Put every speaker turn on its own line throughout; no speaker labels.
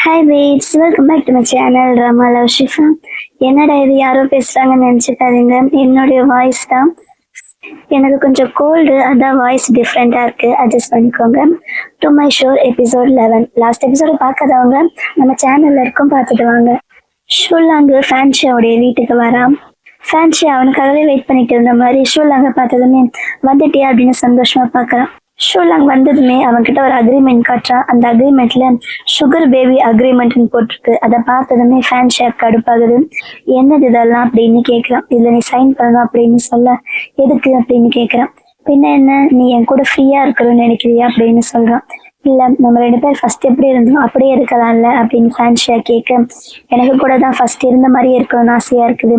Hi buds, welcome back to my channel Rama love Shifa. என்னடா இது யாரோ பேசுகிறாங்கன்னு நினச்சிக்காதீங்க, என்னுடைய வாய்ஸ் தான். எனக்கு கொஞ்சம் கோல்டு, அதான் வாய்ஸ் டிஃப்ரெண்ட்டாக இருக்குது, அட்ஜஸ்ட் பண்ணிக்கோங்க. To my show episode 11. Last episode பார்க்காதவங்க நம்ம சேனலில் இருக்கும், பார்த்துட்டு வாங்க. ஷூலாங்கு ஃபேன்ஷியாவுடைய வீட்டுக்கு வரான். ஃபேன்ஷி அவனுக்காகவே வெயிட் பண்ணிட்டு இருந்த மாதிரி ஷூலாங்க பார்த்ததுமே வந்துட்டியா அப்படின்னு சந்தோஷமாக பார்க்குறான். ஷூலாங் வந்ததுமே அவன்கிட்ட ஒரு அக்ரிமெண்ட் காட்டுறான். அந்த அக்ரிமெண்ட்ல சுகர் பேபி அக்ரிமெண்ட்னு போட்டிருக்கு. அதை பார்த்ததுமே ஃபேன் ஷேக் கடுப்பாகுது. என்னது இதெல்லாம் அப்படின்னு கேட்குறான். இதுல நீ சைன் பண்ணணும் அப்படின்னு சொல்ல, எதுக்கு அப்படின்னு கேட்குறான். பின்ன என்ன, நீ என் கூட ஃப்ரீயா இருக்கணும்னு நினைக்கிறியா அப்படின்னு சொல்றான். இல்ல, நம்ம 2 பேர் ஃபர்ஸ்ட் எப்படி இருந்தோம் அப்படியே இருக்கலாம்ல அப்படின்னு ஃபேன்ஷியா கேட்க, எனக்கு கூட தான் ஃபர்ஸ்ட் இருந்த மாதிரியே இருக்கணும்னு ஆசையா இருக்குது.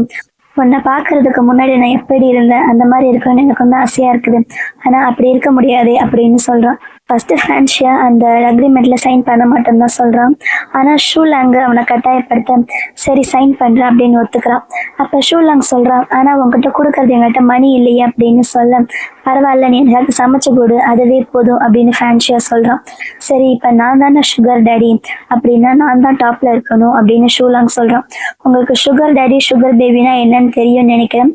உன்னை பார்க்கறதுக்கு முன்னாடி நான் எப்படி இருந்தேன் அந்த மாதிரி இருக்கணும்னு எனக்கு வந்து ஆசையா இருக்குது. ஆனா அப்படி இருக்க முடியாது அப்படின்னு சொல்றான். ஃபர்ஸ்ட் ஃபேன்ஷியா அந்த அக்ரிமெண்ட்ல சைன் பண்ண மாட்டேன்னு தான் சொல்றான். ஆனா ஷூலாங் அவனை கட்டாயப்படுத்த சரி சைன் பண்றேன் அப்படின்னு ஒத்துக்கிறான். அப்ப ஷூலாங் சொல்றான், ஆனா உங்ககிட்ட கொடுக்கறது என்கிட்ட மணி இல்லையே அப்படின்னு சொல்ல, பரவாயில்ல நீ எனக்கு சமைச்சு கொடு, அதுவே போதும் அப்படின்னு ஃபேன்ஷியா சொல்றான். சரி, இப்ப நான் தானே சுகர் டேடி, அப்படின்னா நான் தான் டாப்ல இருக்கணும் அப்படின்னு ஷூலாங் சொல்றான். உங்களுக்கு சுகர் டேடி சுகர் பேபினா என்னன்னு தெரியும்னு நினைக்கிறேன்.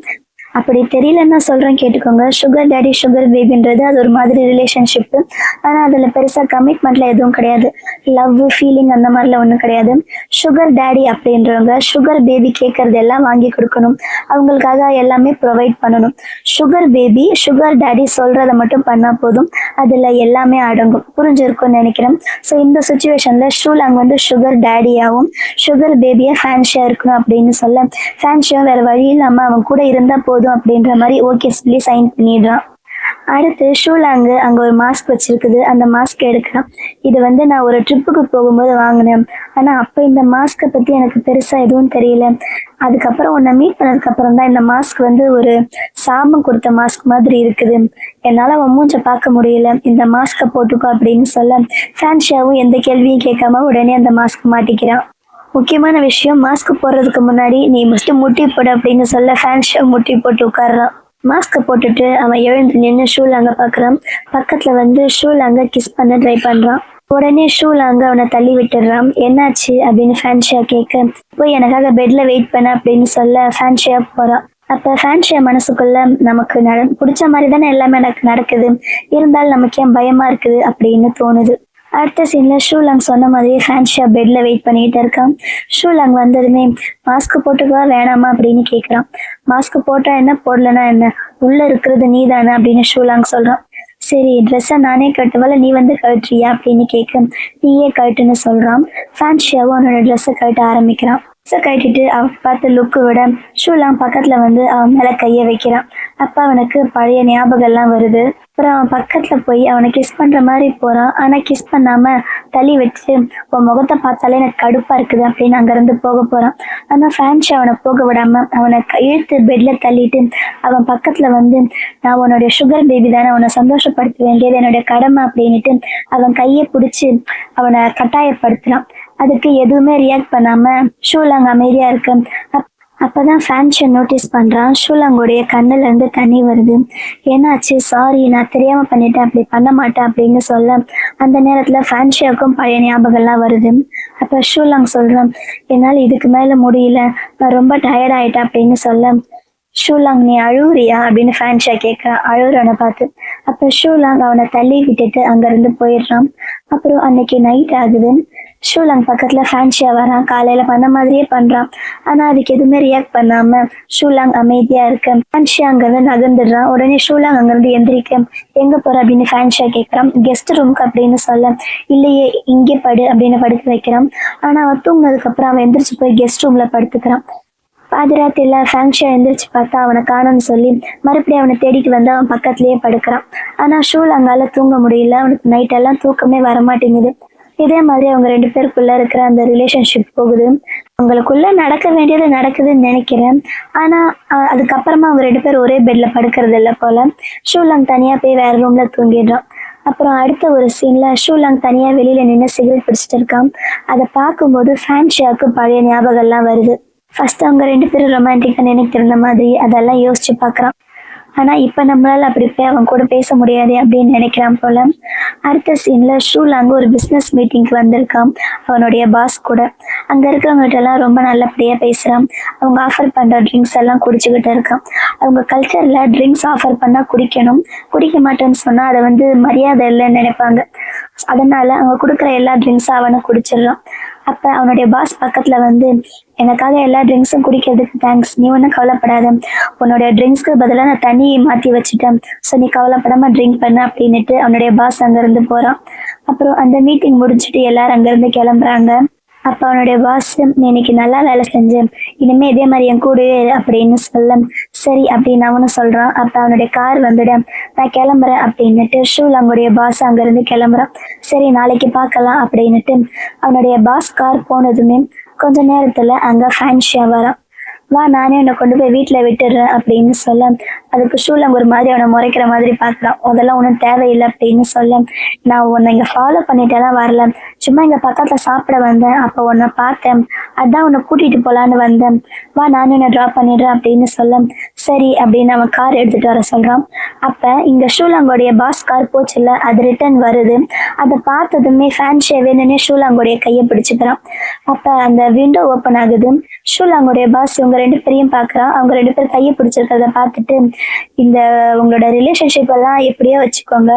அப்படி தெரியலன்னா சொல்றேன் கேட்டுக்கோங்க. சுகர் டேடி சுகர் பேபின்றது அது ஒரு மாதிரி ரிலேஷன்ஷிப். ஆனா அதுல பெருசா கமிட்மெண்ட்ல எதுவும் கிடையாது. லவ் ஃபீலிங் அந்த மாதிரிலாம் ஒன்றும் கிடையாது. சுகர் டேடி அப்படின்றவங்க சுகர் பேபி கேட்கறது எல்லாம் வாங்கி கொடுக்கணும், அவங்களுக்காக எல்லாமே ப்ரொவைட் பண்ணணும். சுகர் பேபி சுகர் டேடி சொல்றதை மட்டும் பண்ணா போதும், அதுல எல்லாமே அடங்கும். புரிஞ்சிருக்கும்னு நினைக்கிறேன். ஸோ இந்த சுச்சுவேஷன்ல ஷூலாங் வந்து சுகர் டேடியாவும் சுகர் பேபியா ஃபேன்ஷியா இருக்கணும் அப்படின்னு சொல்ல, ஃபேன்ஷியா வேற வழி இல்லாம அவன் கூட இருந்தா போதும் அப்படின்ற மாதிரி ஓகே சொல்லி சைன் பண்ணிடுறான். அடுத்து ஷூலாங்கு அங்க ஒரு மாஸ்க் வச்சிருக்குது. அந்த மாஸ்க் எடுக்கிறான். இது வந்து நான் ஒரு ட்ரிப்புக்கு போகும்போது வாங்கினேன். ஆனா அப்ப இந்த மாஸ்கை பத்தி எனக்கு பெருசா எதுவும் தெரியல. அதுக்கப்புறம் உன்னை மீட் பண்ணதுக்கு அப்புறம் தான் இந்த மாஸ்க் வந்து ஒரு சாபம் கொடுத்த மாஸ்க் மாதிரி இருக்குது. என்னால அவன் மூஞ்ச பார்க்க முடியல, இந்த மாஸ்கை போட்டுக்கோ அப்படின்னு சொல்ல, ஃபேன்ஷியாவும் எந்த கேள்வியும் கேட்காம உடனே அந்த மாஸ்க் மாட்டிக்கிறான். முக்கியமான விஷயம், மாஸ்க் போடுறதுக்கு முன்னாடி நீ ஃபர்ஸ்ட் முட்டி போடு அப்படின்னு சொல்ல, ஃபேன்ஷியா முட்டி போட்டு உட்கார்றான். மாஸ்கை போட்டுட்டு அவன் எழுந்து நின்று ஷூலாங்க பார்க்குறான். பக்கத்துல வந்து ஷூலாங்க கிஸ் பண்ண ட்ரை பண்றான். உடனே ஷூலாங்க அவனை தள்ளி விட்டுடுறான். என்னாச்சு அப்படின்னு ஃபேன்ஷியா கேட்க, போய் எனக்காக பெட்ல வெயிட் பண்ண அப்படின்னு சொல்ல ஃபேன்ஷியா போறான். அப்ப ஃபேன்ஷியா மனசுக்குள்ள, நமக்கு பிடிச்ச மாதிரி தானே எல்லாமே எனக்கு நடக்குது, இருந்தாலும் நமக்கு ஏன் பயமா இருக்குது அப்படின்னு தோணுது. அடுத்த சீன்ல ஷூலாங் சொன்ன மாதிரி ஃபேன்ஷியா பெட்ல வெயிட் பண்ணிட்டு இருக்கான். ஷூலாங் வந்ததுமே மாஸ்க் போட்டுக்கவா வேணாமா அப்படின்னு கேட்குறான். மாஸ்க் போட்டா என்ன, போடலன்னா என்ன, உள்ள இருக்கிறது நீ தானே அப்படின்னு ஷூலாங் சொல்றான். சரி, ட்ரெஸ்ஸை நானே கட்டுவால, நீ வந்து கட்டுறியா அப்படின்னு கேட்க, நீயே கட்டுன்னு சொல்றான். ஃபேன்ஷியாவும் அவனோட ட்ரெஸ்ஸை கட்ட ஆரம்பிக்கிறான். ட்ரெஸ்ஸை கட்டிட்டு அவன் பார்த்து லுக்கு விட ஷூலாங் பக்கத்துல வந்து அவன் மேல கைய வைக்கிறான். அப்ப அவனுக்கு பழைய ஞாபகம் எல்லாம் வருது. அப்புறம் அவன் பக்கத்துல போய் அவனை கிஸ் பண்ற மாதிரி போறான். ஆனா கிஸ் பண்ணாம தள்ளி வச்சு, உன் முகத்தை பார்த்தாலே எனக்கு கடுப்பா இருக்குது அப்படின்னு அங்கிருந்து போக போறான். ஆனா ஃபேன்ஷி அவனை போக விடாம அவனை இழுத்து பெட்ல தள்ளிட்டு அவன் பக்கத்துல வந்து, நான் உன்னுடைய சுகர் பேபி தானே, அவனை சந்தோஷப்படுத்த வேண்டியது என்னுடைய கடமை அப்படின்னுட்டு அவன் கையை பிடிச்சி அவனை கட்டாயப்படுத்துறான். அதுக்கு எதுவுமே ரியாக்ட் பண்ணாம ஷூலாங் அமைதியா இருக்கு. அப்பதான் ஃபேன்ஷியா நோட்டீஸ் பண்றான். ஷூலாங்குடைய கண்ணுல இருந்து தண்ணி வருது. ஏன்னாச்சு, சாரி நான் தெரியாம பண்ணிட்டேன், அப்படி பண்ண மாட்டேன் அப்படின்னு சொல்ல, அந்த நேரத்துல ஃபேன்ஷியாவுக்கும் பழைய ஞாபகம்லாம் வருது. அப்ப ஷூலாங் சொல்றான், என்னால இதுக்கு மேல முடியல, நான் ரொம்ப டயர்ட் ஆயிட்டேன் அப்படின்னு சொல்ல, ஷூலாங் நீ அழுவுறியா அப்படின்னு ஃபேன்ஷியா கேட்கறான் அழுகுறவனை பார்த்து. அப்ப ஷூலாங் அவனை தள்ளி விட்டுட்டு அங்க இருந்து போயிடுறான். அப்புறம் அன்னைக்கு நைட் ஆகுது. ஷூலாங் பக்கத்துல ஃபேன்ஷியா வரான். காலையில பண்ண மாதிரியே பண்றான். ஆனா அதுக்கு எதுவுமே ரியாக்ட் பண்ணாம ஷூலாங் அமைதியா இருக்க. ஃபேன்ஷியா அங்கிருந்து நகர்ந்துடுறான். உடனே ஷூலாங் அங்கிருந்து எந்திரிக்க, எங்க போற அப்படின்னு ஃபேன்ஷியா கேட்கறான். கெஸ்ட் ரூமுக்கு அப்படின்னு சொல்ல, இல்லையே இங்கே படு அப்படின்னு படுக்க வைக்கிறான். ஆனா அவன் தூங்கினதுக்கு அப்புறம் அவன் எந்திரிச்சு போய் கெஸ்ட் ரூம்ல படுத்துக்கிறான். பாதிராத்திரில ஃபேன்ஷியா எந்திரிச்சு பார்த்தா அவனை காணும்னு சொல்லி மறுபடியும் அவனை தேடிட்டு வந்து அவன் பக்கத்துலயே படுக்கிறான். ஆனா ஷூலாங்கால தூங்க முடியல. அவனுக்கு நைட் எல்லாம் தூக்கமே வரமாட்டேங்குது. இதே மாதிரி அவங்க 2 பேருக்குள்ள இருக்கிற அந்த ரிலேஷன்ஷிப் போகுது. அவங்களுக்குள்ள நடக்க வேண்டியது நடக்குதுன்னு நினைக்கிறேன். ஆனா அதுக்கப்புறமா அவங்க 2 பேரும் ஒரே பெட்ல படுக்கிறது இல்லை போல. ஷூலாங் தனியா போய் வேற ரூம்ல தூங்கிடுறான். அப்புறம் அடுத்த ஒரு சீன்ல ஷூலாங் தனியா வெளியில நின்று சிகரெட் பிடிச்சிட்டு இருக்கான். அதை பார்க்கும்போது ஃபேன்ஷியாவுக்கு பழைய ஞாபகம் எல்லாம் வருது. ஃபர்ஸ்ட் அவங்க 2 பேரும் ரொமான்டிக்கா நினைக்கிட்டு இருந்த மாதிரி அதெல்லாம் யோசிச்சு பார்க்கறான். ஆனா இப்ப நம்மளால அப்படி போய் அவன் கூட பேச முடியாது அப்படின்னு நினைக்கிறான் போல. அடுத்த சீன்ல ஷூலாங் ஒரு பிசினஸ் மீட்டிங்க்கு வந்திருக்கான் அவனுடைய பாஸ் கூட. அங்க இருக்கிறவங்ககிட்ட எல்லாம் ரொம்ப நல்லபடியா பேசுறான். அவங்க ஆஃபர் பண்ற ட்ரிங்க்ஸ் எல்லாம் குடிச்சுக்கிட்டு இருக்கான். அவங்க கல்ச்சர்ல ட்ரிங்க்ஸ் ஆஃபர் பண்ணா குடிக்கணும், குடிக்க மாட்டேன்னு சொன்னா அதை மரியாதை இல்லைன்னு நினைப்பாங்க. அதனால அவங்க கொடுக்குற எல்லா ட்ரிங்க்ஸும் அவனை குடிச்சிடறான். அப்ப அவனுடைய பாஸ் பக்கத்துல எனக்காக எல்லா ட்ரிங்க்ஸும் குடிக்கிறதுக்கு தேங்க்ஸ், நீ ஒன்றும் கவலைப்படாத, உன்னோட ட்ரிங்க்ஸ்க்கு பதிலாக நான் தண்ணி மாற்றி வச்சுட்டேன், ஸோ நீ கவலைப்படாம ட்ரிங்க் பண்ண அப்படின்னுட்டு அவனுடைய பாஸ் அங்கேருந்து போகிறான். அப்புறம் அந்த மீட்டிங் முடிச்சுட்டு எல்லாரும் அங்கேருந்து கிளம்புறாங்க. அப்ப அவனுடைய பாஸ், நீ இன்னைக்கு நல்லா வேலை செஞ்சேன், இனிமே இதே மாதிரி என் கூடவே இரு அப்படின்னு சொல்ல, சரி அப்படின்னு அவனும் சொல்றான். அப்ப அவனுடைய கார் நான் கிளம்புறேன் அப்படின்னுட்டு ஷூலாங்குடைய பாஸ் அங்கிருந்து கிளம்புறான். சரி நாளைக்கு பார்க்கலாம் அப்படின்னுட்டு அவனுடைய பாஸ் கார் போனதுமே கொஞ்ச நேரத்துல அங்க ஃபேன்ஷியா வரான். வா நானே உன்னை கொண்டு போய் வீட்டுல விட்டுடுறேன் அப்படின்னு சொல்ல, அதுக்கு ஷூலாங் ஒரு மாதிரி அவனை முறைக்கிற மாதிரி பாக்குறான். அதெல்லாம் ஒன்றும் தேவையில்லை அப்படின்னு சொல்ல, நான் உன்னை இங்க ஃபாலோ பண்ணிட்டேலாம் வரல, சும்மா இங்க பக்கத்துல சாப்பிட வந்தேன், அப்ப உன்னை பார்த்தேன், அதான் உன்னை கூட்டிட்டு போலான்னு வந்தேன், வா நானே உன்னை ட்ராப் பண்ணிடுறேன் அப்படின்னு சொல்ல, சரி அப்படின்னு அவன் கார் எடுத்துட்டு வர சொல்றான். அப்ப இங்க ஷூலாங்கோடைய பாஸ் கார் போச்சுல்ல, அது ரிட்டர்ன் வருது. அதை பார்த்ததுமே ஃபேன்ஷியா வேணும்னே ஷூலாங்கோடைய கையை பிடிச்சுக்கிறான். அப்ப அந்த விண்டோ ஓப்பன் ஆகுது. ஷூலாங்கோடைய பாஸ் இவங்க ரெண்டு பேரையும் பாக்குறான். அவங்க ரெண்டு பேரும் கையை பிடிச்சிருக்கிறத பார்த்துட்டு, இந்த உங்களோட ரிலேஷன்ஷிப் எல்லாம் எப்படியோ வச்சுக்கோங்க,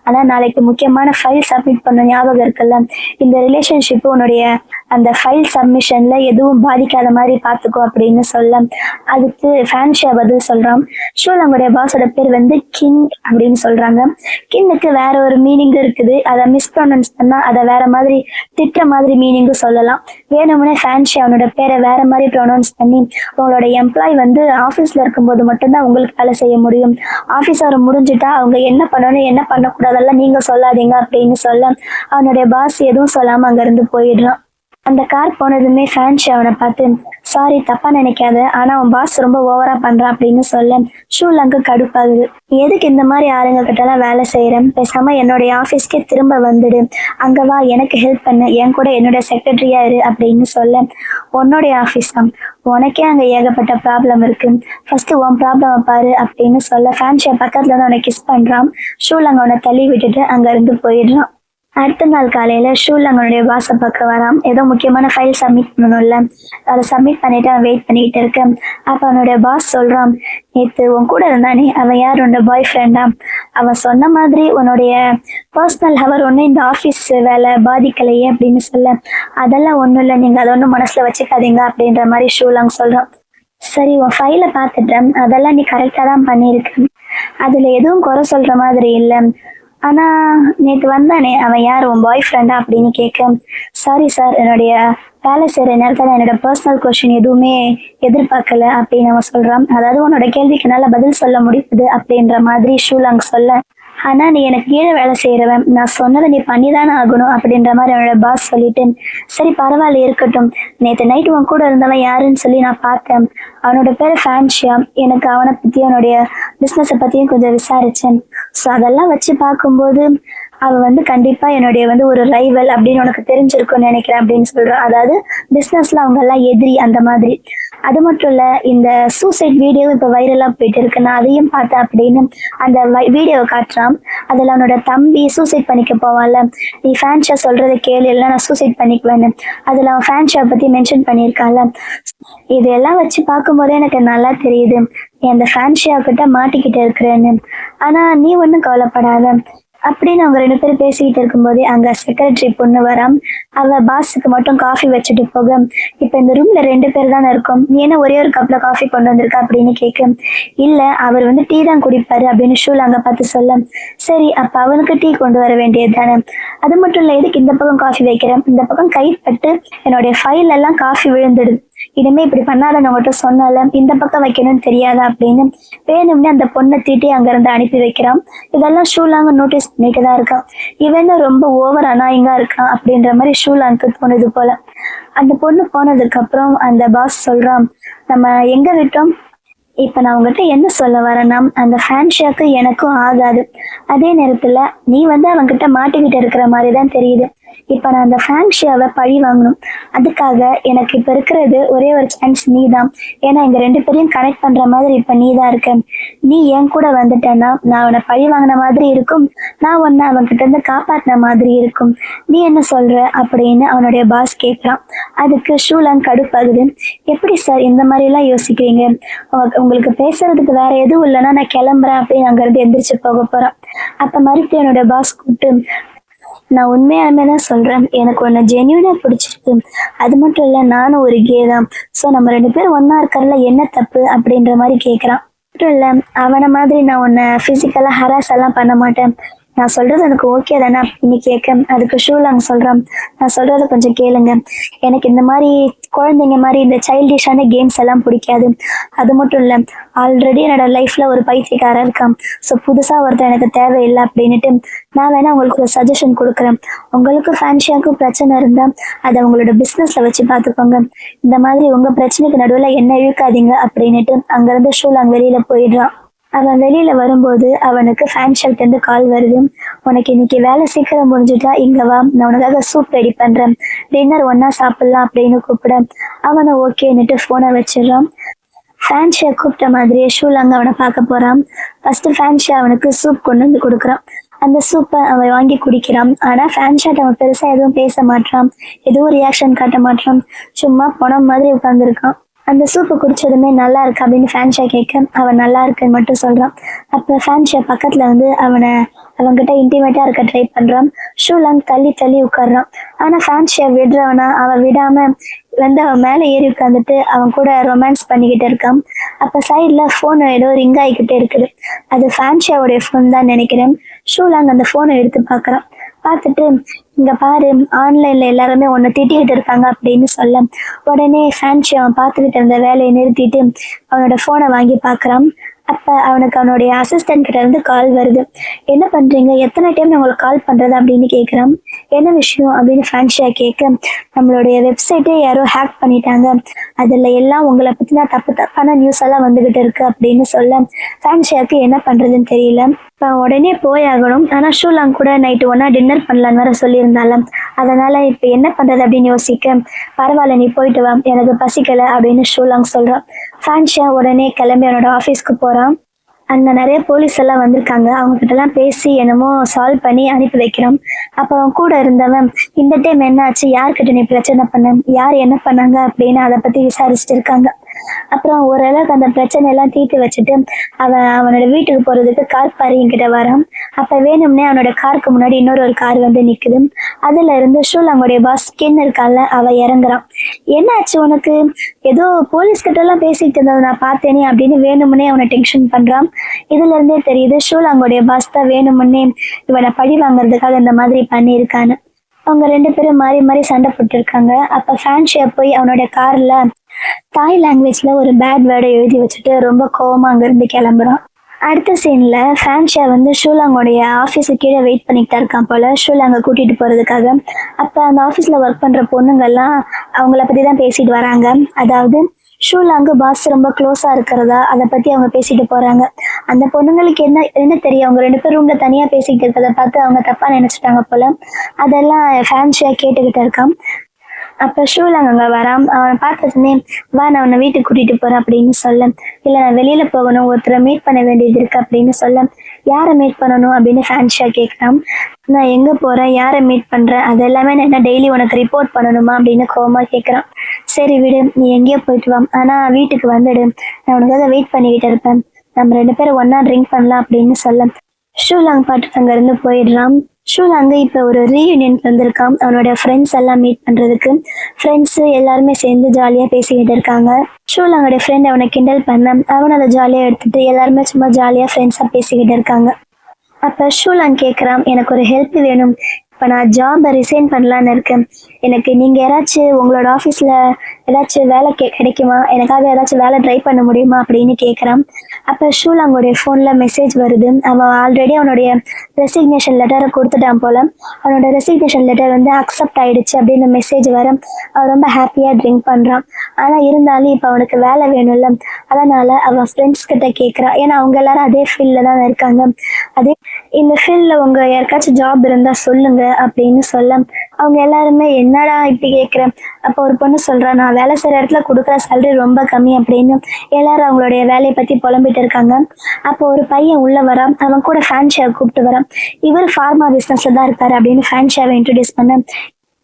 ஆனா நாளைக்கு முக்கியமான ஃபைல் சப்மிட் பண்ண ஞாபகம் இருக்குல்ல, இந்த ரிலேஷன்ஷிப் உன்னுடைய அந்த ஃபைல் சப்மிஷன்ல எதுவும் பாதிக்காத மாதிரி பார்த்துக்கோ அப்படின்னு சொல்ல, அதுக்கு ஃபேன்ஷியா பதில் சொல்றான். ஷூலாங்கோடைய பாஸோட பேர் கின் அப்படின்னு சொல்றாங்க. கின்னுக்கு வேற ஒரு மீனிங் இருக்குது, அதை மிஸ்ப்ரொனன்ஸ் பண்ணா அதை வேற மாதிரி திட்டுற மாதிரி மீனிங்கும் சொல்லலாம். வேணும்னே ஃபேன்ஷியா அவனோட பேரை வேற மாதிரி ப்ரொனவுன்ஸ் பண்ணி, உங்களோட எம்ப்ளாய் ஆஃபீஸ்ல இருக்கும்போது மட்டும்தான் உங்களுக்கு வேலை செய்ய முடியும், ஆஃபீஸ் அவர் முடிஞ்சுட்டா அவங்க என்ன பண்ணணும் என்ன பண்ணக்கூடாதெல்லாம் நீங்க சொல்லாதீங்க அப்படின்னு சொல்ல, அவனுடைய பாஸ் எதுவும் சொல்லாம அங்கிருந்து போயிடுறான். அந்த கார் போனதுமே ஃபேன்ஷியா அவனை பார்த்து, சாரி தப்பா நினைக்காத, ஆனா அவன் பாஸ் ரொம்ப ஓவரா பண்றான் அப்படின்னு சொல்ல, ஷூலாங்கு கடுப்பாகுது. எதுக்கு இந்த மாதிரி ஆளுங்க கிட்ட எல்லாம் வேலை செய்யறேன், பேசாம என்னுடைய ஆஃபீஸ்க்கே திரும்ப வந்துடு, அங்க வா எனக்கு ஹெல்ப் பண்ணு, என் கூட என்னுடைய செக்ரட்டரியா இரு அப்படின்னு சொல்ல, உன்னுடைய ஆஃபீஸ் தான், உனக்கே அங்க ஏகப்பட்ட ப்ராப்ளம் இருக்கு, ஃபர்ஸ்ட் உன் ப்ராப்ளம் பாரு அப்படின்னு சொல்ல, ஃபேன்ஷியா பக்கத்துல இருந்து அவனை கிஸ் பண்றான். ஷூலாங் அவனை தள்ளி விட்டுட்டு அங்க இருந்து போயிடுறான். அடுத்த நாள் காலையில ஷூலாங் அவனுடைய பாஸை பார்க்க வரான். ஏதோ முக்கியமான ஃபைல் சப்மிட் பண்ணணும்ல, அதை சப்மிட் பண்ணிட்டு அவன் வெயிட் பண்ணிக்கிட்டு இருக்கேன். அப்ப அவனுடைய பாஸ் சொல்றான், நேத்து உன் கூட இருந்தானே அவன் யார், உன்னோட பாய் ஃப்ரெண்டா, அவன் சொன்ன மாதிரி உன்னுடைய பர்சனல் ஹவர் ஒன்றும் இந்த ஆஃபீஸ் வேலை பாதிக்கலையே அப்படின்னு சொல்ல, அதெல்லாம் ஒன்றும் இல்லை, நீங்க அதை ஒன்றும் மனசுல வச்சுக்காதீங்க அப்படின்ற மாதிரி ஷூலாங் சொல்றான். சரி உன் ஃபைலை பார்த்துட்டேன், அதெல்லாம் நீ கரெக்டா தான் பண்ணியிருக்க, அதுல எதுவும் குறை சொல்ற மாதிரி இல்லை, ஆனா நேற்று வந்தானே அவன் யார், உன் பாய் ஃப்ரெண்டா அப்படின்னு கேட்க, சாரி சார், என்னுடைய வேலை செய்யற நேரத்தில் என்னோட பர்சனல் கொஸ்டின் எதுவுமே எதிர்பார்க்கல அப்படின்னு அவன் சொல்றான். அதாவது உன்னோட கேள்விக்கு என்னால பதில் சொல்ல முடியுது அப்படின்ற மாதிரி ஷூலாங் சொல்ல, ஆனா நீ எனக்கு கீழே வேலை செய்யறவன், நான் சொன்னதை நீ பண்ணிதானே ஆகணும் அப்படின்ற மாதிரி அவனோட பாஸ் சொல்லிட்டு, சரி பரவாயில்ல இருக்கட்டும், நேற்று நைட்டு உன் கூட இருந்தவன் யாருன்னு சொல்லி நான் பார்த்தேன், அவனோட பேர் ஃபேன்ஷியா, எனக்கு அவனை பத்தி அவனுடைய பிசினஸை பத்தியும் கொஞ்சம் விசாரிச்சேன், ஸோ அதெல்லாம் வச்சு பார்க்கும்போது அவ கண்டிப்பா என்னுடைய ஒரு ரைவல் அப்படின்னு உனக்கு தெரிஞ்சிருக்கும்னு நினைக்கிறேன் அப்படின்னு சொல்றான். அதாவது பிசினஸ்ல அவங்க எல்லாம் எதிரி அந்த மாதிரி. அது மட்டும் இல்ல, இந்த சூசைட் வீடியோ இப்ப வைரலா போயிட்டு இருக்கு, நான் அதையும் பார்த்தேன் அப்படின்னு அந்த வீடியோவை காட்டுறான். அதுல அவனோட தம்பி சூசைட் பண்ணிக்க போவான்ல, நீ ஃபேன்ஷியா சொல்றதை கேளு இல்லை நான் சூசைட் பண்ணிக்குவேன்னு, அதுல அவன் ஃபேன்ஷியா பத்தி மென்ஷன் பண்ணியிருக்கான்ல. இதெல்லாம் வச்சு பார்க்கும்போதே எனக்கு நல்லா தெரியுது நீ அந்த ஃபேன்ஷியா கிட்ட மாட்டிக்கிட்டு இருக்கிறேன்னு, ஆனா நீ ஒன்றும் கவலைப்படாத அப்படின்னு அவங்க ரெண்டு பேரும் பேசிக்கிட்டு இருக்கும்போதே அங்க செக்ரட்டரி பொண்ணு வராம். அவ பாஸுக்கு மட்டும் காஃபி வச்சுட்டு போக, இப்ப இந்த ரூம்ல ரெண்டு பேர் தானே இருக்கும், நீ என்ன ஒரே ஒரு கப்ல காஃபி கொண்டு வந்திருக்க அப்படின்னு கேட்க, இல்ல அவர் டீ தான் குடிப்பாரு அப்படின்னு ஷூலாங்க பார்த்து சொல்ல, சரி அப்ப அவனுக்கு டீ கொண்டு வர வேண்டியது தானே, அது மட்டும் இல்ல எதுக்கு இந்த பக்கம் காஃபி வைக்கிறேன், இந்த பக்கம் கைப்பட்டு என்னுடைய ஃபைல் எல்லாம் காஃபி விழுந்துடுது, இனிமே இப்படி பண்ணாத உங்ககிட்ட சொன்னால இந்த பக்கம் வைக்கணும்னு தெரியாதா அப்படின்னு வேணும்னே அந்த பொண்ணை தீட்டி அங்க இருந்து அனுப்பி வைக்கிறான். இதெல்லாம் ஷூலாங்க நோட்டீஸ் பண்ணிட்டு தான் இருக்கான். இவன் ரொம்ப ஓவர் அனாயிங்கா இருக்கான் அப்படின்ற மாதிரி ஷூலாங்க்கு தோணுது போல. அந்த பொண்ணு போனதுக்கு அப்புறம் அந்த பாஸ் சொல்றான், நம்ம எங்க விட்டோம், இப்ப நான் உங்ககிட்ட என்ன சொல்ல வரேன்னா, அந்த ஃபேன்ஷியாக்கு எனக்கும் ஆகாது, அதே நேரத்துல நீ அவன்கிட்ட மாட்டிக்கிட்டு இருக்கிற மாதிரிதான் தெரியுது, இப்ப நான் அந்த ஃபேன்ஷியாவை பழி வாங்கணும். அதுக்காக எனக்கு இப்ப இருக்கிறது ஒரே ஒரு சான்ஸ் நீ தான். ஏன்னா எங்க 2 பேரையும் கனெக்ட் பண்ற மாதிரி இப்ப நீ தான் இருக்க. நீ என் கூட வந்துட்டேன்னா நான் அவனை பழி வாங்கின மாதிரி இருக்கும், நான் உன்னை அவன்கிட்ட இருந்து காப்பாத்தின மாதிரி இருக்கும். நீ என்ன சொல்ற அப்படின்னு அவனுடைய பாஸ் கேட்கிறான். அதுக்கு ஷூலாங் கடுப்பாகுது. எப்படி சார் இந்த மாதிரி எல்லாம் யோசிக்கிறீங்க? உங்களுக்கு பேசுறதுக்கு வேற எதுவும் இல்லைன்னா நான் கிளம்புறேன் அப்படின்னு அங்க இருந்து எந்திரிச்சு போக போறான். அப்ப மறுபடியும் என்னோட பாஸ் கூப்பிட்டு, நான் உண்மையாலுமே தான் சொல்றேன், எனக்கு உன்னை ஜென்யூனா பிடிச்சிருக்கு. அது மட்டும் இல்ல நானும் ஒரு கே தான். ஸோ நம்ம 2 பேரும் ஒன்னா இருக்கறதுல என்ன தப்பு அப்படின்ற மாதிரி கேட்குறான். மட்டும் இல்ல அவனை மாதிரி நான் உன்னை பிசிக்கலா ஹராஸ் எல்லாம் பண்ண மாட்டேன். நான் சொல்றது எனக்கு ஓகே தானே அப்படின்னு கேட்க, அதுக்கு ஷூலாங் சொல்றான், நான் சொல்றத கொஞ்சம் கேளுங்க. எனக்கு இந்த மாதிரி குழந்தைங்க மாதிரி இந்த சைல்டிஷான கேம்ஸ் எல்லாம் பிடிக்காது. அது மட்டும் இல்ல ஆல்ரெடி என்னோட லைஃப்ல ஒரு பைத்தியக்காரன் இருக்கான். ஸோ புதுசா ஒருத்தர் எனக்கு தேவையில்லை அப்படின்னுட்டு நான் வேணா உங்களுக்கு ஒரு சஜஷன் கொடுக்குறேன். உங்களுக்கு ஃபேன்ஷியாவுக்கும் பிரச்சனை இருந்தா அதை உங்களோட பிசினஸ்ல வச்சு பார்த்துக்கோங்க. இந்த மாதிரி உங்க பிரச்சனைக்கு நடுவில் என்ன இழுக்காதீங்க அப்படின்னுட்டு அங்கிருந்து ஷூலாங் வெளியில போயிடுறான். அவன் வெளியில வரும்போது அவனுக்கு ஃபேன்ஷியால இருந்து கால் வருது. உனக்கு இன்னைக்கு வேலை சீக்கிரம் முடிஞ்சுட்டா இங்க வா, நான் உனக்காக சூப் ரெடி பண்றேன், டின்னர் ஒன்னா சாப்பிடலாம் அப்படின்னு கூப்பிட அவனை ஓகேன்னுட்டு போனை வச்சிடறான். ஃபேன்ஷியா கூப்பிட்ட மாதிரியே ஷூலாங் அவனை பார்க்க போறான். ஃபர்ஸ்ட் ஃபேன்ஷியா அவனுக்கு சூப் கொண்டு வந்து கொடுக்குறான். அந்த சூப்பை அவன் வாங்கி குடிக்கிறான். ஆனா ஃபேன்ஷாட் அவன் பெருசா எதுவும் பேச மாட்டான், எதுவும் ரியாக்ஷன் காட்ட மாட்டான், சும்மா பணம் மாதிரி உட்கார்ந்துருக்கான். அந்த சூப்பை குடிச்சதுமே நல்லா இருக்கு அப்படின்னு ஃபேன்ஷியா கேட்க அவன் நல்லா இருக்குன்னு மட்டும் சொல்றான். அப்ப ஃபேன்ஷியா பக்கத்துல வந்து அவன்கிட்ட இன்டிமேட்டா இருக்க ட்ரை பண்றான். ஷூலாங் தள்ளி தள்ளி உட்கார்றான். ஆனா ஃபேன்ஷியா விடுறவனா அவன் விடாம வந்து அவன் மேல ஏறி உட்காந்துட்டு அவன் கூட ரொமான்ஸ் பண்ணிக்கிட்டு இருக்கான். அப்ப சைட்ல போன் ஏதோ ரிங் ஆகிக்கிட்டே இருக்குது. அது ஃபேன்ஷியாவுடைய போன் தான் நினைக்கிறேன். ஷூலாங் அந்த போனை எடுத்து பாக்குறான். பார்த்துட்டு, இங்க பாரு, ஆன்லைன்ல எல்லாருமே உன்னை திட்டிக்கிட்டு இருக்காங்க அப்படின்னு சொல்ல உடனே ஃபேன்ஷியா அவன் பார்த்துக்கிட்டு இருந்த வேலையை நிறுத்திட்டு அவனோட போனை வாங்கி பாக்குறான். அப்ப அவனுக்கு அவனுடைய அசிஸ்டன்ட் கிட்ட இருந்து கால் வருது. என்ன பண்றீங்க, எத்தனை டைம் நான் உங்களுக்கு கால் பண்றது அப்படின்னு கேட்கிறான். என்ன விஷயம் அப்படின்னு ஃபேன்ஷியா கேட்க, நம்மளுடைய வெப்சைட்டே யாரோ ஹேக் பண்ணிட்டாங்க, அதுல எல்லாம் உங்களை பத்தினா தப்பான நியூஸ் எல்லாம் வந்துகிட்டு இருக்கு அப்படின்னு சொல்ல ஃபேன்ஷியாவுக்கு என்ன பண்றதுன்னு தெரியல. இப்ப உடனே போயாகணும். ஆனா ஷூலாங் கூட நைட்டு ஒன்னா டின்னர் பண்ணலான்னு வேற சொல்லியிருந்தாலும், அதனால இப்ப என்ன பண்றது அப்படின்னு யோசிக்க, பரவாயில்ல நீ போயிட்டு வா, எனக்கு பசிக்கல அப்படின்னு ஷூலாங் சொல்றான். ஃபேன்ஷியா உடனே கிளம்பி அவனோட ஆஃபீஸ்க்கு போறான். அங்க நிறைய போலீஸ் எல்லாம் வந்திருக்காங்க. அவங்க கிட்ட எல்லாம் பேசி என்னமோ சால்வ் பண்ணி அனுப்பி வைக்கிறோம். அப்ப அவன் கூட இருந்தவன், இந்த டைம் என்ன ஆச்சு, யார்கிட்ட நீ பிரச்சனை பண்ண, யார் என்ன பண்ணாங்க அப்படின்னு அதை பத்தி விசாரிச்சுட்டு இருக்காங்க. அப்புறம் ஓரளவுக்கு அந்த பிரச்சனை எல்லாம் தீர்த்து வச்சுட்டு அவனோட வீட்டுக்கு போறதுக்கு கார் பார்க்கிங் கிட்ட வரான். அப்ப வேணும்னே அவனோட காருக்கு முன்னாடி இன்னொரு ஒரு கார் வந்து நிக்குது. அதுல இருந்து ஷூலாங்குடைய பாஸ் ஸ்கின் இருக்கால அவ இறங்குறான். என்ன ஆச்சு உனக்கு, ஏதோ போலீஸ் கிட்ட எல்லாம் பேசிட்டு இருந்தது நான் பார்த்தேனே அப்படின்னு வேணும்னே அவனை டென்ஷன் பண்றான். இதுல இருந்தே தெரியுது ஷூலாங்குடைய பாஸ் தான் வேணும்னே இவனை பழி வாங்குறதுக்காக இந்த மாதிரி பண்ணியிருக்கான்னு. அவங்க 2 பேரும் மாறி மாறி சண்டை போட்டு இருக்காங்க. அப்ப ஃபேன்ஷியா போய் அவனோட கார்ல தாய் லாங்குவேஜ்ல ஒரு பேட் வேர்டை எழுதி வச்சுட்டு ரொம்ப கோவமா அங்கிருந்து கிளம்புறான். அடுத்த சீன்ல ஃபேன்ஷியா வந்து ஷூலாங்குடைய ஆஃபீஸுக்கு கீழே வெயிட் பண்ணிக்கிட்டா இருக்கான் போல ஷூலாங்க கூட்டிட்டு போறதுக்காக. அப்ப அந்த ஆஃபீஸ்ல ஒர்க் பண்ற பொண்ணுங்கெல்லாம் அவங்கள பத்தி தான் பேசிட்டு வராங்க. அதாவது ஷூலாங்கு பாஸ் ரொம்ப க்ளோஸா இருக்கிறதா அதை பத்தி அவங்க பேசிட்டு போறாங்க. அந்த பொண்ணுங்களுக்கு என்ன என்ன தெரியும், அவங்க 2 பேரும் ரூம்ல தனியா பேசிக்கிட்டு இருக்கிறத பார்த்து அவங்க தப்பா நினைச்சிட்டாங்க போல. அதெல்லாம் ஃபேன்ஷியா கேட்டுக்கிட்டு இருக்கான். அப்ப ஷூலாங் அங்க வரான். அவனை பார்த்ததுமே, வா நான் உன்னை வீட்டுக்கு கூட்டிட்டு போறேன் அப்படின்னு சொல்ல, இல்ல நான் வெளியில போகணும், ஒருத்தரை மீட் பண்ண வேண்டியது இருக்கு அப்படின்னு சொல்ல, யாரை மீட் பண்ணணும் அப்படின்னு ஃபேன்ஷியா கேட்கறான். நான் எங்க போறேன், யாரை மீட் பண்றேன், அது எல்லாமே நான் என்ன டெய்லி உனக்கு ரிப்போர்ட் பண்ணணுமா அப்படின்னு கோவமா கேட்கறான். சரி விடு, நீ எங்கேயோ போயிட்டு வா, ஆனா வீட்டுக்கு வந்துடு, நான் உனக்காக வெயிட் பண்ணிக்கிட்டு இருப்பேன், நம்ம 2 பேரும் ஒன்னா ட்ரிங்க் பண்ணலாம் அப்படின்னு சொல்ல ஷூலாங் பாட்டுக்கு அங்க இருந்து போயிடுறான். ஷூலாங் இப்ப ஒரு ரீயூனியன் வந்திருக்கான் அவனோட ஃப்ரெண்ட்ஸ் எல்லாம் மீட் பண்றதுக்கு. ஃப்ரெண்ட்ஸ் எல்லாருமே சேர்ந்து ஜாலியா பேசிக்கிட்டு இருக்காங்க. ஷூலாங்கோட ஃப்ரெண்ட் அவனை கிண்டல் பண்ண அவன் அதை ஜாலியா எடுத்துட்டு எல்லாருமே சும்மா ஜாலியா ஃப்ரெண்ட்ஸா பேசிக்கிட்டு இருக்காங்க. அப்ப ஷூலாங் கேட்கறான், எனக்கு ஒரு ஹெல்ப் வேணும், இப்ப நான் ஜாபை ரிசைன் பண்ணலான்னு இருக்கேன், எனக்கு நீங்க யாராச்சும் உங்களோட ஆஃபீஸ்ல ஏதாச்சும் வேலை கிடைக்குமா, எனக்காக ஏதாச்சும் வேலை ட்ரை பண்ண முடியுமா அப்படின்னு கேட்கறான். அப்ப ஷூலாங்குடைய போன்ல மெசேஜ் வருது. அவன் ஆல்ரெடி அவனுடைய ரெசிக்னேஷன் லெட்டரை கொடுத்துட்டான் போல. அவனோட ரெசிக்னேஷன் லெட்டர் வந்து அக்செப்ட் ஆயிடுச்சு அப்படின்னு மெசேஜ் வர அவன் ரொம்ப ஹாப்பியா ட்ரிங்க் பண்றான். ஆனா இருந்தாலும் இப்ப அவனுக்கு வேலை வேணும்ல, அதனால அவன் ஃப்ரெண்ட்ஸ் கிட்ட கேட்கறான். ஏன்னா அவங்க எல்லாரும் அதே ஃபீல்ட்ல தான் இருக்காங்க. அதே இந்த ஃபீல்ட்ல உங்க யாருக்காச்சும் ஜாப் இருந்தா சொல்லுங்க அப்படின்னு சொல்ல அவங்க எல்லாருமே என்னடா இப்படி கேட்குறேன். அப்போ ஒரு பொண்ணு சொல்றா, நான் வேலை செய்யற இடத்துல கொடுக்குற சேலரி ரொம்ப கம்மி அப்படின்னு எல்லாரும் அவங்களுடைய வேலையை பத்தி புலம்பிட்டு இருக்காங்க. அப்போ ஒரு பையன் உள்ள வரான், அவன் கூட ஃபேன்ஷியாவை கூப்பிட்டு வரான். இவர் ஃபார்மா பிசினஸ்ல தான் இருக்காரு அப்படின்னு ஃபேன்ஷியாவை இன்ட்ரடியூஸ் பண்ண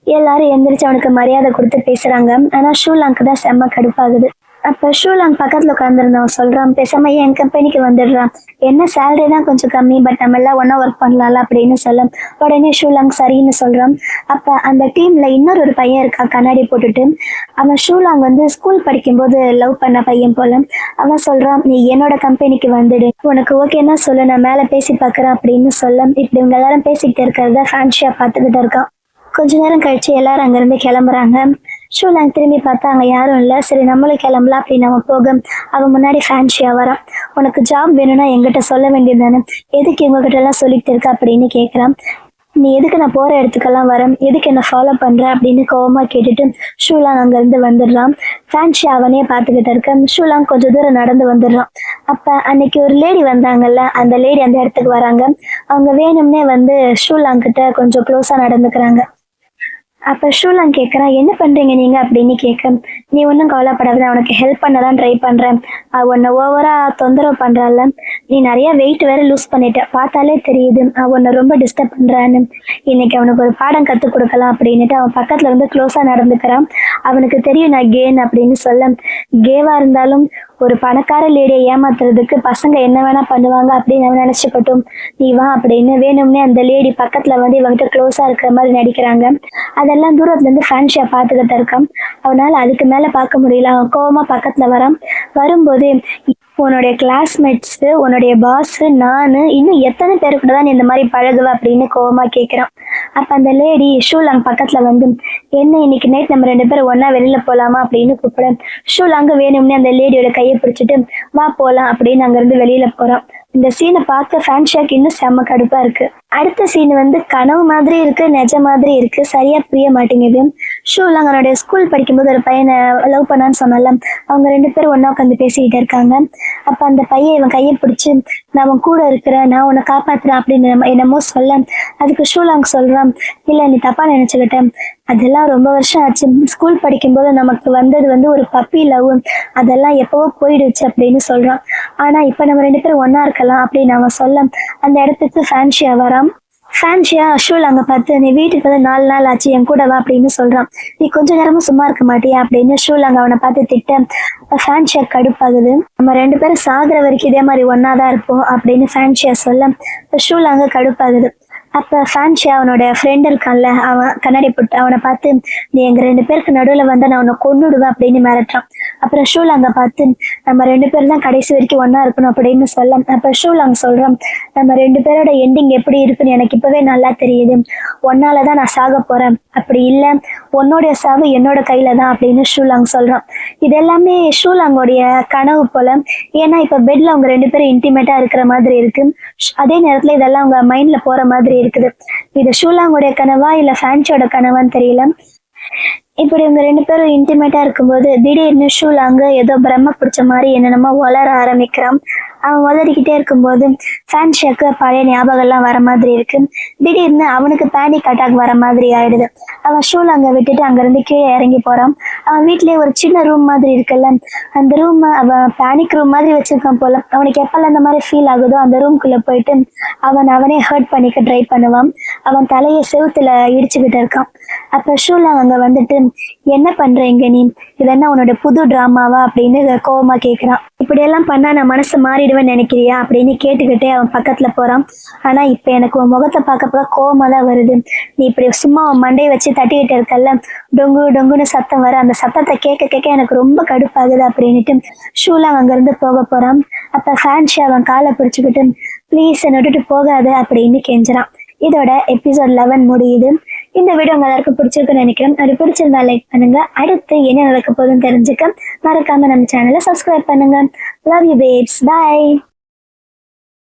எல்லாரும் எந்திரிச்சு அவனுக்கு மரியாதை கொடுத்து பேசுறாங்க. ஆனா ஷூலாங்க்கு தான் செம்ம கடுப்பாகுது. அப்ப ஷூலாங் பக்கத்துல உட்காந்துருந்தவன் சொல்றான், பேசாம என் கம்பெனிக்கு வந்துடுறான், என்ன சேலரி தான் கொஞ்சம் கம்மி, பட் நம்ம எல்லாம் ஒன்னா ஒர்க் பண்ணலாம்ல அப்படின்னு சொல்ல உடனே ஷூலாங் சரின்னு சொல்றான். அப்ப அந்த டீம்ல இன்னொரு பையன் இருக்கான் கண்ணாடி போட்டுட்டு. அவன் ஷூலாங் வந்து ஸ்கூல் படிக்கும்போது லவ் பண்ண பையன் போல. அவன் சொல்றான், நீ என்னோட கம்பெனிக்கு வந்துடு, உனக்கு ஓகேன்னா சொல்லு, நான் மேல பேசி பாக்குறேன் அப்படின்னு சொல்ல இப்படி இவங்க எல்லாரும் பேசிக்கிட்டு இருக்கிறத ஃபேன்ஷியா பார்த்துக்கிட்டு இருக்கான். கொஞ்ச நேரம் கழிச்சு எல்லாரும் அங்கிருந்து கிளம்புறாங்க. ஷூலாங் திரும்பி பார்த்தா அங்க யாரும் இல்லை. சரி நம்மளும் கிளம்பலாம் அப்படின்னு அவன் போக அவன் முன்னாடி ஃபேன்ஷியா வரான். உனக்கு ஜாப் வேணும்னா என்கிட்ட சொல்ல வேண்டியது தானே, எதுக்கு இவங்ககிட்ட எல்லாம் சொல்லிட்டு இருக்க அப்படின்னு கேட்குறான். நீ எதுக்கு நான் போற இடத்துக்கெல்லாம் வரேன், எதுக்கு என்ன ஃபாலோ பண்ற அப்படின்னு கோவமா கேட்டுட்டு ஷூலாங் அங்கிருந்து வந்துடுறான். ஃபேன்ஷியா அவனே பார்த்துக்கிட்டு இருக்க. ஷூலாங் கொஞ்சம் தூரம் நடந்து வந்துடுறான். அப்ப அன்னைக்கு ஒரு லேடி வந்தாங்கல்ல, அந்த லேடி அந்த இடத்துக்கு வராங்க. அவங்க வேணும்னே வந்து ஷூலாங் கிட்ட கொஞ்சம் க்ளோஸா நடந்துக்கிறாங்க. அப்ப ஷூலாங் கேட்கறான், என்ன பண்றீங்க நீங்க அப்படின்னு கேட்க, நீ ஒன்றும் கவலைப்படாத, நான் உனக்கு ஹெல்ப் பண்ண தான் ட்ரை பண்றேன், உன்னை ஓவரா தொந்தரவு பண்றால, நீ நிறைய வெயிட் வேற லூஸ் பண்ணிட்ட, பார்த்தாலே தெரியுது உன்னை ரொம்ப டிஸ்டர்ப் பண்றான்னு, இன்னைக்கு அவனுக்கு ஒரு பாடம் கற்றுக் கொடுக்கலாம் அப்படின்னுட்டு அவன் பக்கத்துல இருந்து க்ளோஸா நடந்துக்கிறான். அவனுக்கு தெரியும் நான் கேன் அப்படின்னு சொல்ல, கேவா இருந்தாலும் ஒரு பணக்கார லேடியை ஏமாத்துறதுக்கு பசங்க என்ன வேணா பண்ணுவாங்க அப்படின்னு அவன் நினைச்சுக்கட்டும், நீ வா அப்படின்னு வேணும்னே அந்த லேடி பக்கத்துல வந்து இவங்கிட்ட க்ளோஸா இருக்கிற மாதிரி நடிக்கிறாங்க. அதெல்லாம் தூரத்துல இருந்து ஃபேன்ஷியா பார்த்துக்கிட்டு இருக்கான். அவனால அதுக்கு மேல பார்க்க முடியல. அவன் கோவமா பக்கத்துல வரான். வரும்போது, உன்னுடைய கிளாஸ்மேட்ஸ், உன்னுடைய பாஸ், நானு, இன்னும் எத்தனை பேரு கூட தான் இந்த மாதிரி பழகுவ அப்படின்னு கோவமா கேட்கிறான். அப்ப அந்த லேடி ஷூலாங் பக்கத்துல வந்து, என்ன இன்னைக்கு நைட் நம்ம 2 பேரும் ஒன்னா வெளியில போலாமா அப்படின்னு கூப்பிட ஷூலாங்க வேணும்னே அந்த லேடியோட கையை பிடிச்சிட்டு வா போலாம் அப்படின்னு அங்க இருந்து வெளியில போறான். இந்த சீனை பார்க்க ஃபேன்ஷியாக்கு இன்னும் செம்ம கடுப்பா இருக்கு. அடுத்த சீன் வந்து கனவு மாதிரி இருக்கு, நிஜ மாதிரி இருக்கு, சரியா புரிய மாட்டேங்குது. ஷூலாங் அவனுடைய ஸ்கூல் படிக்கும்போது ஒரு பையனை லவ் பண்ணான்னு சொன்னால, அவங்க 2 பேரும் ஒன்னா உட்காந்து பேசிக்கிட்டு இருக்காங்க. அப்ப அந்த பையன் இவன் கையை பிடிச்சு, நான் அவன் கூட இருக்கிறேன், நான் உன்னை காப்பாத்துறேன் அப்படின்னு என்னமோ சொல்ல, அதுக்கு ஷூலாங் சொல்றான், இல்ல நீ தப்பா நினைச்சுக்கிட்டேன், அதெல்லாம் ரொம்ப வருஷம் ஆச்சு, ஸ்கூல் படிக்கும்போது நமக்கு வந்தது வந்து ஒரு பப்பி லவ், அதெல்லாம் எப்பவோ போயிடுச்சு அப்படின்னு சொல்றான். ஆனா இப்ப நம்ம 2 பேரும் ஒன்னா இருக்கலாம் அப்படின்னு அவன் சொல்ல அந்த இடத்துக்கு ஃபேன்ஷியா வரான். ஃபேன்ஷியா ஷூலாங்க பார்த்து, நீ வீட்டுக்கு வந்து 4 நாள் ஆச்சு, என் கூட வா அப்படின்னு சொல்றான். நீ கொஞ்ச நேரமும் சும்மா இருக்க மாட்டியா அப்படின்னு ஷூலாங்க அவனை பார்த்து திட்ட. ஃபேன்ஷியா கடுப்பாகுது. நம்ம 2 பேரும் சாகுற வரைக்கும் இதே மாதிரி ஒன்னாதான் இருப்போம் அப்படின்னு ஃபேன்ஷியா சொல்ல ஷூலாங்க கடுப்பாகுது. அப்ப ஃபேன்ஷியா அவனோட ஃப்ரெண்ட் இருக்கான்ல, அவன் கண்ணாடி போட்டு அவனை பார்த்து, நீ எங்க 2 பேருக்கு நடுவுல வந்தா நான் உன்னை கொன்னுடுவேன் அப்படின்னு மிரட்டுறான். அப்புறம் ஷூலாங்க பார்த்து, நம்ம 2 பேரும் தான் கடைசி வரைக்கும் ஒன்னா இருக்கணும் அப்படின்னு சொல்ல, அப்ப ஷூலாங் சொல்றான், நம்ம 2 பேரோட எண்டிங் எப்படி இருக்குன்னு எனக்கு இப்பவே நல்லா தெரியுது, ஒன்னாலதான் நான் சாக போறேன், அப்படி இல்ல உன்னோடைய சாவு என்னோட கையில தான் அப்படின்னு ஷூலாங் சொல்றான். இது எல்லாமே ஷூலாங்கோடைய கனவு போல. ஏன்னா இப்ப பெட்ல அவங்க 2 பேரும் இன்டிமேட்டா இருக்கிற மாதிரி இருக்கு. அதே நேரத்துல இதெல்லாம் அவங்க மைண்ட்ல போற மாதிரி இருக்குது. இது ஷூலாங்கோடைய கனவா இல்ல ஃபேன்ஷியோட கனவான்னு தெரியல. இப்படி இவங்க 2 பேரும் இன்டிமேட்டா இருக்கும்போது திடீர்னு ஷூலாங்க ஏதோ பிரம்ம பிடிச்ச மாதிரி என்னென்னமோ வளர ஆரம்பிக்கிறான். அவன் வளரிக்கிட்டே இருக்கும்போது ஃபேன்ஷியாக்கு பழைய ஞாபகம் எல்லாம் வர மாதிரி இருக்கு. திடீர்னு அவனுக்கு பேனிக் அட்டாக் வர மாதிரி ஆயிடுது. அவன் ஷூலாங்க விட்டுட்டு அங்கிருந்து கீழே இறங்கி போறான். அவன் வீட்லயே ஒரு சின்ன ரூம் மாதிரி இருக்குல்ல, அந்த ரூம் அவன் பேனிக் ரூம் மாதிரி வச்சிருக்கான் போல. அவனுக்கு எப்பெல்லாம் அந்த மாதிரி ஃபீல் ஆகுதோ அந்த ரூம்குள்ள போயிட்டு அவனே ஹர்ட் பண்ணிக்க ட்ரை பண்ணுவான். அவன் தலையை செவுத்துல இடிச்சுக்கிட்டு இருக்கான். அப்ப ஷூலாங் அங்க வந்துட்டு, என்ன பண்றீங்க நீ, இதென்ன உன்னோட புது டிராமாவா அப்படின்னு கோவமா கேக்குறான். இப்படி எல்லாம் பண்ணா நான் மனசு மாறிடுவேன்னு நினைக்கிறியா அப்படின்னு கேட்டுக்கிட்டே அவன் பக்கத்துல போறான். ஆனா இப்ப எனக்கு உன் முகத்தை பார்க்கப்பதான் கோவமா தான் வருது. நீ இப்படி சும்மா உன் மண்டையை வச்சு தட்டிக்கிட்டு இருக்கல்ல, டொங்கு டொங்குன்னு சத்தம் வர, அந்த சத்தத்தை கேட்க கேட்க எனக்கு ரொம்ப கடுப்பாகுது அப்படின்னுட்டு ஷூலாங் அங்க இருந்து போக போறான். அப்ப ஃபேன்ஷியா அவன் காலை பிடிச்சுக்கிட்டு, ப்ளீஸ் என்னை விட்டுட்டு போகாத அப்படின்னு கெஞ்சுறான். இதோட எபிசோட் 11 முடியுது. இந்த வீடியோ உங்க எல்லாருக்கும் பிடிச்சிருக்குன்னு நினைக்கிறேன். அப்படி பிடிச்சிருந்தா லைக் பண்ணுங்க. அடுத்து என்ன நடக்க போகுதுன்னு தெரிஞ்சுக்க மறக்காம நம்ம சேனலை சப்ஸ்கிரைப் பண்ணுங்க. Love you babes. பை.